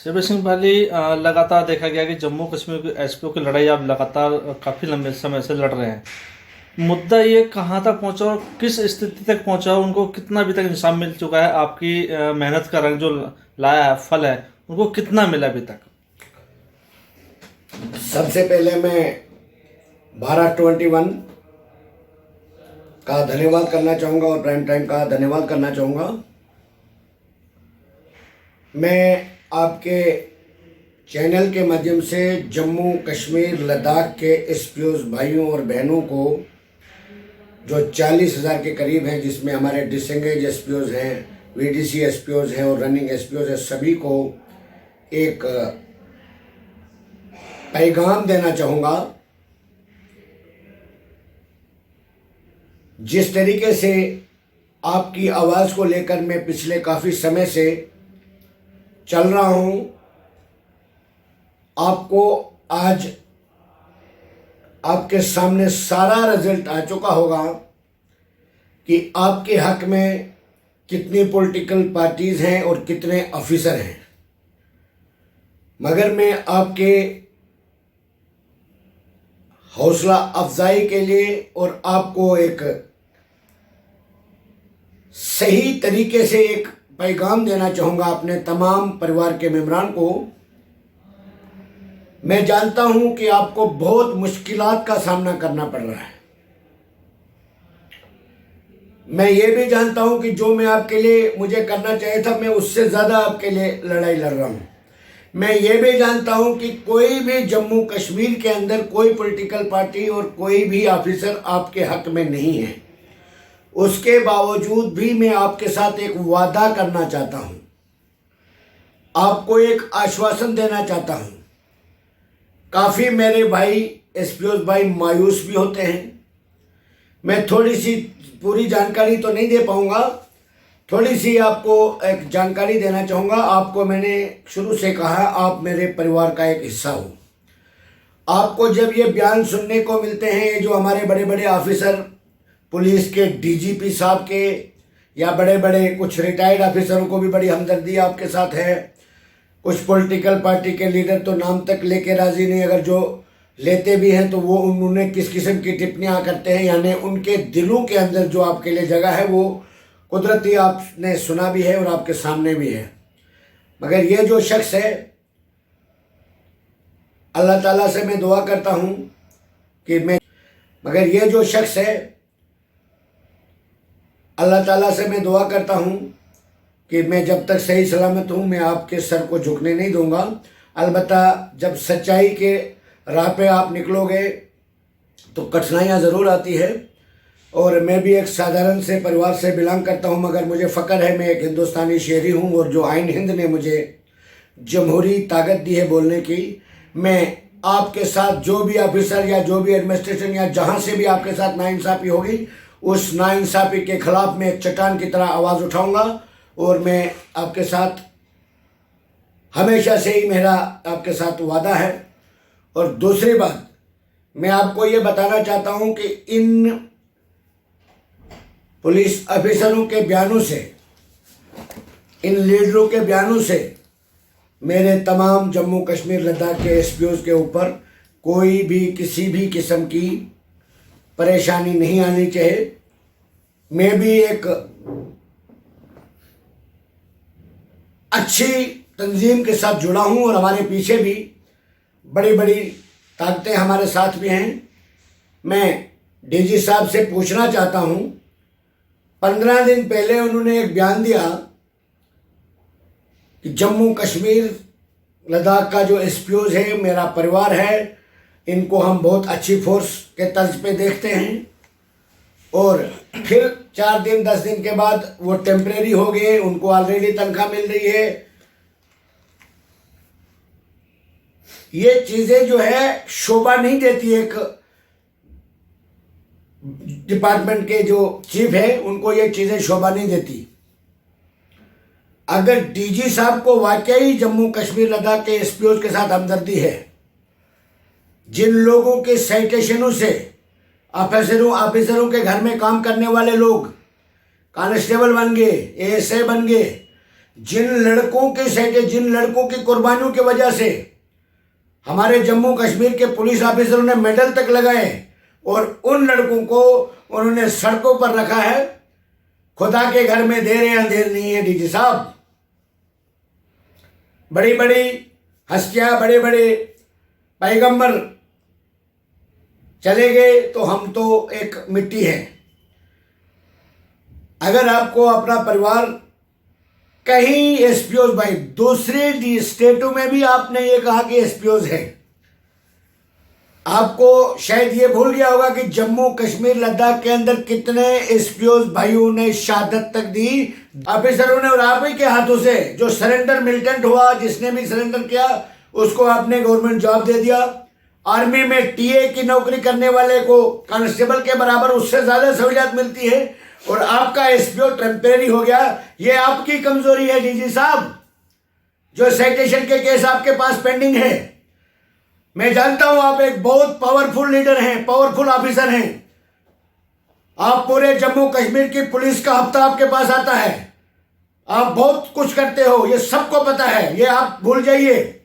शिव सिंह पहले लगातार देखा गया कि जम्मू कश्मीर की एसपीओ की लड़ाई आप लगातार काफ़ी लंबे समय से लड़ रहे हैं। मुद्दा ये कहाँ तक पहुंचा और किस स्थिति तक पहुंचा, उनको कितना अभी तक इंसाफ मिल चुका है? आपकी मेहनत का रंग जो लाया है, फल है, उनको कितना मिला अभी तक? सबसे पहले मैं भारत 21 का धन्यवाद करना चाहूँगा और प्राइम टाइम का धन्यवाद करना चाहूँगा। मैं आपके चैनल के माध्यम से जम्मू कश्मीर लद्दाख के एसपीओज भाइयों और बहनों को जो 40,000 के करीब हैं, जिसमें हमारे डिसंगेज एसपीओज हैं, वीडीसी एसपीओज हैं और रनिंग एसपीओज हैं, सभी को एक पैगाम देना चाहूँगा। जिस तरीके से आपकी आवाज़ को लेकर मैं पिछले काफ़ी समय से चल रहा हूँ, आपको आज आपके सामने सारा रिजल्ट आ चुका होगा कि आपके हक में कितनी पॉलिटिकल पार्टीज हैं और कितने ऑफिसर हैं। मगर मैं आपके हौसला अफजाई के लिए और आपको एक सही तरीके से एक पैगाम देना चाहूँगा अपने तमाम परिवार के मेंबरान को। मैं जानता हूँ कि आपको बहुत मुश्किलात का सामना करना पड़ रहा है। मैं ये भी जानता हूँ कि जो मैं आपके लिए मुझे करना चाहिए था, मैं उससे ज़्यादा आपके लिए लड़ाई लड़ रहा हूँ। मैं ये भी जानता हूँ कि कोई भी जम्मू कश्मीर के अंदर कोई पॉलिटिकल पार्टी और कोई भी ऑफिसर आपके हक में नहीं है। उसके बावजूद भी मैं आपके साथ एक वादा करना चाहता हूं, आपको एक आश्वासन देना चाहता हूं। काफ़ी मेरे भाई एसपीओ भाई मायूस भी होते हैं। मैं थोड़ी सी पूरी जानकारी तो नहीं दे पाऊंगा, थोड़ी सी आपको एक जानकारी देना चाहूँगा। आपको मैंने शुरू से कहा, आप मेरे परिवार का एक हिस्सा हो। आपको जब ये बयान सुनने को मिलते हैं, जो हमारे बड़े बड़े ऑफिसर, पुलिस के डीजीपी साहब के या बड़े बड़े कुछ रिटायर्ड ऑफिसरों को भी बड़ी हमदर्दी आपके साथ है। कुछ पॉलिटिकल पार्टी के लीडर तो नाम तक लेके राजी नहीं, अगर जो लेते भी हैं तो वो उन्होंने किस किस्म की टिप्पणियाँ करते हैं, यानी उनके दिलों के अंदर जो आपके लिए जगह है वो कुदरती आपने सुना भी है और आपके सामने भी है। मगर ये जो शख्स है, अल्लाह ताला से मैं दुआ करता हूँ कि मगर ये जो शख्स है, अल्लाह ताला से मैं दुआ करता हूँ कि मैं जब तक सही सलामत हूँ, मैं आपके सर को झुकने नहीं दूंगा। अलबत्ता जब सच्चाई के राह पे आप निकलोगे तो कठिनाइयाँ ज़रूर आती है। और मैं भी एक साधारण से परिवार से बिलोंग करता हूँ, मगर मुझे फ़ख्र है मैं एक हिंदुस्तानी शहरी हूँ। और जो आइन हिंद ने मुझे जमहूरी ताकत दी है बोलने की, मैं आपके साथ जो भी ऑफिसर या जो भी एडमिनिस्ट्रेशन या जहाँ से भी आपके साथ नाइंसाफ़ी होगी, उस नाइंसाफ़ी के खिलाफ मैं एक चट्टान की तरह आवाज़ उठाऊंगा। और मैं आपके साथ हमेशा से ही मेरा आपके साथ वादा है। और दूसरी बात, मैं आपको ये बताना चाहता हूँ कि इन पुलिस ऑफिसरों के बयानों से, इन लीडरों के बयानों से मेरे तमाम जम्मू कश्मीर लद्दाख के एसपीओज के ऊपर कोई भी किसी भी किस्म की परेशानी नहीं आनी चाहिए। मैं भी एक अच्छी तंजीम के साथ जुड़ा हूं और हमारे पीछे भी बड़ी बड़ी ताकतें हमारे साथ भी हैं। मैं डीजी साहब से पूछना चाहता हूं, 15 दिन पहले उन्होंने एक बयान दिया कि जम्मू कश्मीर लद्दाख का जो एसपीओज है मेरा परिवार है, इनको हम बहुत अच्छी फोर्स के तर्ज पे देखते हैं। और फिर 4 दिन 10 दिन के बाद वो टेम्परेरी हो गए, उनको ऑलरेडी तनख्वाह मिल रही है। ये चीज़ें जो है शोभा नहीं देती। एक डिपार्टमेंट के जो चीफ है उनको ये चीज़ें शोभा नहीं देती। अगर डीजी साहब को वाकई जम्मू कश्मीर लद्दाख के एसपीओज के साथ हमदर्दी है, जिन लोगों के साइटेशनों से ऑफिसरों के घर में काम करने वाले लोग कांस्टेबल बन गए, एएसआई बन गए, जिन लड़कों की कुर्बानियों की वजह से हमारे जम्मू कश्मीर के पुलिस ऑफिसरों ने मेडल तक लगाए और उन लड़कों को उन्होंने सड़कों पर रखा है, खुदा के घर में देर है अंधेर नहीं है। डीजी साहब, बड़ी बड़ी हस्तियां, बड़े बड़े पैगंबर चले गए तो हम तो एक मिट्टी है। अगर आपको अपना परिवार कहीं एसपीओज, भाई दूसरे स्टेटों में भी आपने ये कहा कि एसपीओज है, आपको शायद ये भूल गया होगा कि जम्मू कश्मीर लद्दाख के अंदर कितने एसपीओज भाइयों ने शहादत तक दी, ऑफिसरों ने, और आप ही के हाथों से। जो सरेंडर मिलिटेंट हुआ, जिसने भी सरेंडर किया उसको आपने गवर्नमेंट जॉब दे दिया। आर्मी में टीए की नौकरी करने वाले को कांस्टेबल के बराबर उससे ज्यादा सहूलियत मिलती है और आपका एसपीओ टेम्परेरी हो गया। ये आपकी कमजोरी है डीजी साहब। जो साइटेशन के केस आपके पास पेंडिंग है, मैं जानता हूं आप एक बहुत पावरफुल लीडर हैं, पावरफुल ऑफिसर हैं। आप पूरे जम्मू कश्मीर की पुलिस का हफ्ता आपके पास आता है, आप बहुत कुछ करते हो, ये सबको पता है, ये आप भूल जाइए।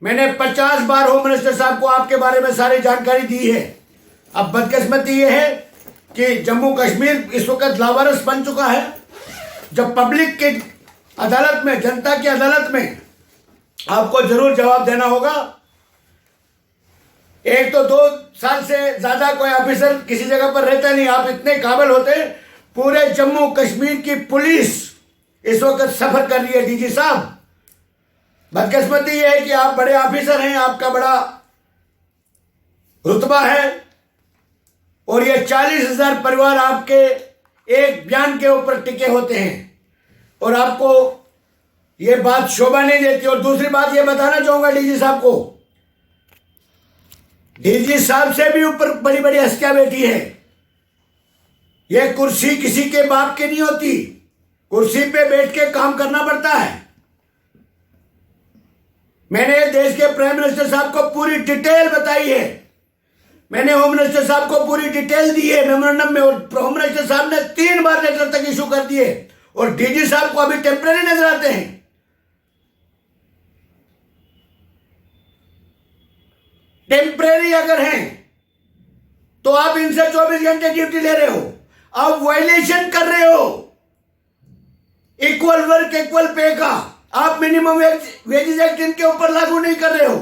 मैंने 50 बार होम मिनिस्टर साहब को आपके बारे में सारी जानकारी दी है। अब बदकिस्मती ये है कि जम्मू कश्मीर इस वक्त लावारिस बन चुका है। जब पब्लिक की अदालत में, जनता की अदालत में आपको जरूर जवाब देना होगा। एक तो 2 साल से ज्यादा कोई ऑफिसर किसी जगह पर रहता नहीं, आप इतने काबिल होते। पूरे जम्मू कश्मीर की पुलिस इस वक्त सफर कर रही है डीजी साहब। बदकिस्मती यह है कि आप बड़े ऑफिसर हैं, आपका बड़ा रुतबा है और ये 40,000 परिवार आपके एक बयान के ऊपर टिके होते हैं और आपको ये बात शोभा नहीं देती। और दूसरी बात ये बताना चाहूंगा डीजी साहब को, डीजी साहब से भी ऊपर बड़ी बड़ी हस्तियां बैठी है। यह कुर्सी किसी के बाप की नहीं होती, कुर्सी पे बैठ के काम करना पड़ता है। मैंने देश के प्राइम मिनिस्टर साहब को पूरी डिटेल बताई है, मैंने होम मिनिस्टर साहब को पूरी डिटेल दी है मेमोरेंडम में, और होम मिनिस्टर साहब ने 3 बार लेटर तक इशू कर दिए और डीजी साहब को अभी टेम्परेरी नजर आते हैं। टेम्परेरी अगर हैं तो आप इनसे 24 घंटे ड्यूटी ले रहे हो, आप वायलेशन कर रहे हो इक्वल वर्क इक्वल पे का। आप मिनिमम वेजेस एक्ट इनके ऊपर लागू नहीं कर रहे हो।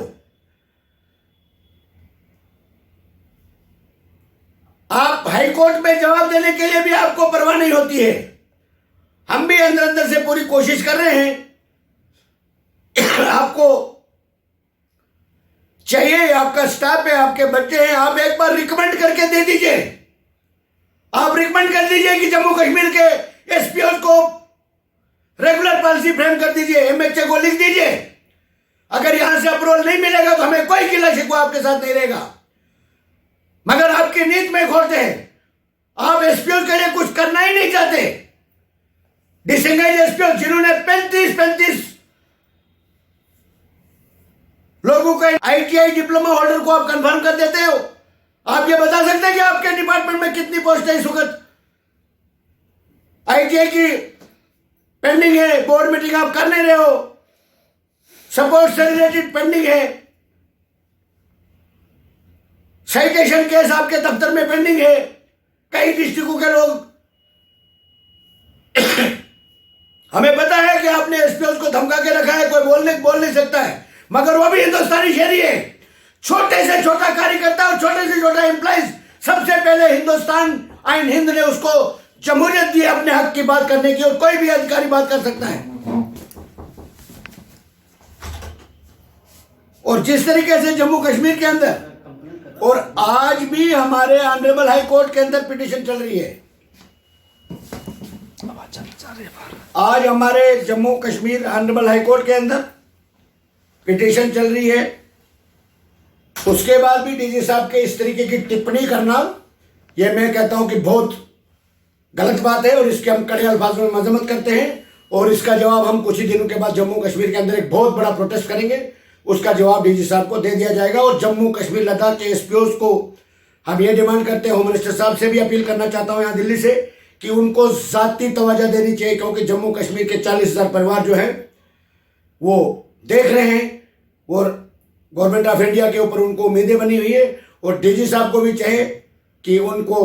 आप हाईकोर्ट में जवाब देने के लिए भी आपको परवाह नहीं होती है। हम भी अंदर अंदर से पूरी कोशिश कर रहे हैं। आपको चाहिए, आपका स्टाफ है, आपके बच्चे हैं, आप एक बार रिकमेंड करके दे दीजिए। आप रिकमेंड कर दीजिए कि जम्मू कश्मीर के एसपीओ को रेगुलर पॉलिसी फ्रेम कर दीजिए, एमएचए को लिख दीजिए। अगर यहां से अप्रूवल नहीं मिलेगा तो हमें कोई गिला शिकवा आपके साथ नहीं रहेगा। मगर आपकी नीति में खोलते हैं, आप एसपीओ के लिए कुछ करना ही नहीं चाहते। डिसंगेज एसपीओ जिन्होंने 35 लोगों का आईटीआई डिप्लोमा होल्डर को आप कंफर्म कर देते हो। आप ये बता सकते हैं कि आपके डिपार्टमेंट में कितनी पोस्ट है इस वक्त? आईटीआई की पेंडिंग है, बोर्ड मीटिंग आप कर नहीं रहे हो, सपोर्ट से रिलेटेड पेंडिंग है, साइटेशन केस आपके दफ्तर में पेंडिंग है। कई डिस्ट्रिक्टों के लोग हमें पता है कि आपने एसपीओ को धमका के रखा है, कोई बोल नहीं सकता है, मगर वो भी हिंदुस्तानी शहरी है। छोटे से छोटा कार्यकर्ता और छोटे से छोटा एम्प्लॉइज, सबसे पहले हिंदुस्तान आइन हिंद ने उसको जमहूरियत दी अपने हक की बात करने की, और कोई भी अधिकारी बात कर सकता है। और जिस तरीके से जम्मू कश्मीर के अंदर, और आज भी हमारे ऑनरेबल हाई कोर्ट के अंदर पिटीशन चल रही है, आज हमारे Jammu Kashmir honourable high court के अंदर पिटीशन चल रही है। उसके बाद भी डीजी साहब के इस तरीके की टिप्पणी करना, यह मैं कहता हूं कि बहुत गलत बात है और इसके हम कड़े अल्फाज में मजम्मत करते हैं। और इसका जवाब हम कुछ ही दिनों के बाद जम्मू कश्मीर के अंदर एक बहुत बड़ा प्रोटेस्ट करेंगे, उसका जवाब डीजी साहब को दे दिया जाएगा। और जम्मू कश्मीर लद्दाख के एसपीओ को हम ये डिमांड करते हैं, होम मिनिस्टर साहब से भी अपील करना चाहता हूं यहाँ दिल्ली से, कि उनको ज़ाती तवज्जो देनी चाहिए, क्योंकि जम्मू कश्मीर के 40,000 परिवार जो हैं वो देख रहे हैं और गवर्नमेंट ऑफ इंडिया के ऊपर उनको उम्मीदें बनी हुई है। और डीजी साहब को भी चाहिए कि उनको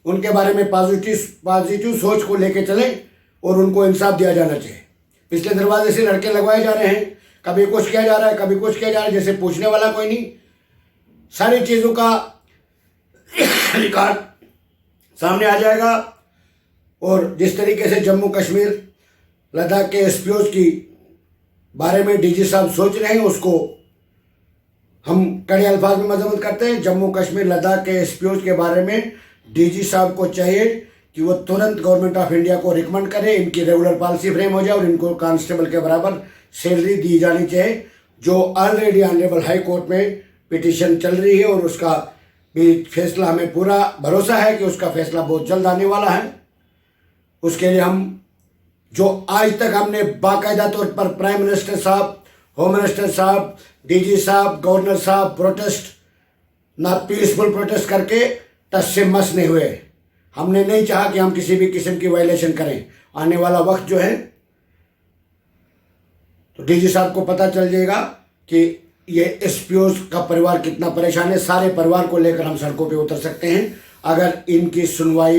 उनके बारे में पॉजिटिव सोच को लेके चलें और उनको इंसाफ दिया जाना चाहिए। पिछले दरवाजे से लड़के लगवाए जा रहे हैं, कभी कुछ किया जा रहा है, कभी कुछ किया जा रहा है, जैसे पूछने वाला कोई नहीं। सारी चीज़ों का रिकॉर्ड सामने आ जाएगा। और जिस तरीके से जम्मू कश्मीर लद्दाख के एसपीओ की बारे में डीजी साहब सोच रहे हैं, उसको हम कड़े अल्फाज में मजम्मत करते हैं। जम्मू कश्मीर लद्दाख के एसपीओ के बारे में डीजी साहब को चाहिए कि वो तुरंत गवर्नमेंट ऑफ इंडिया को रिकमेंड करे, इनकी रेगुलर पॉलिसी फ्रेम हो जाए और इनको कांस्टेबल के बराबर सैलरी दी जानी चाहिए। जो ऑलरेडी ऑनरेबल हाई कोर्ट में पिटीशन चल रही है और उसका भी फैसला, हमें पूरा भरोसा है कि उसका फैसला बहुत जल्द आने वाला है। उसके लिए हम जो आज तक हमने बाकायदा तौर पर प्राइम मिनिस्टर साहब, होम मिनिस्टर साहब, डीजी साहब, गवर्नर साहब प्रोटेस्ट ना पीसफुल प्रोटेस्ट करके टस से मस नहीं हुए। हमने नहीं चाहा कि हम किसी भी किस्म की वायलेशन करें। आने वाला वक्त जो है तो डीजी साहब को पता चल जाएगा कि ये एसपीओ का परिवार कितना परेशान है। सारे परिवार को लेकर हम सड़कों पे उतर सकते हैं अगर इनकी सुनवाई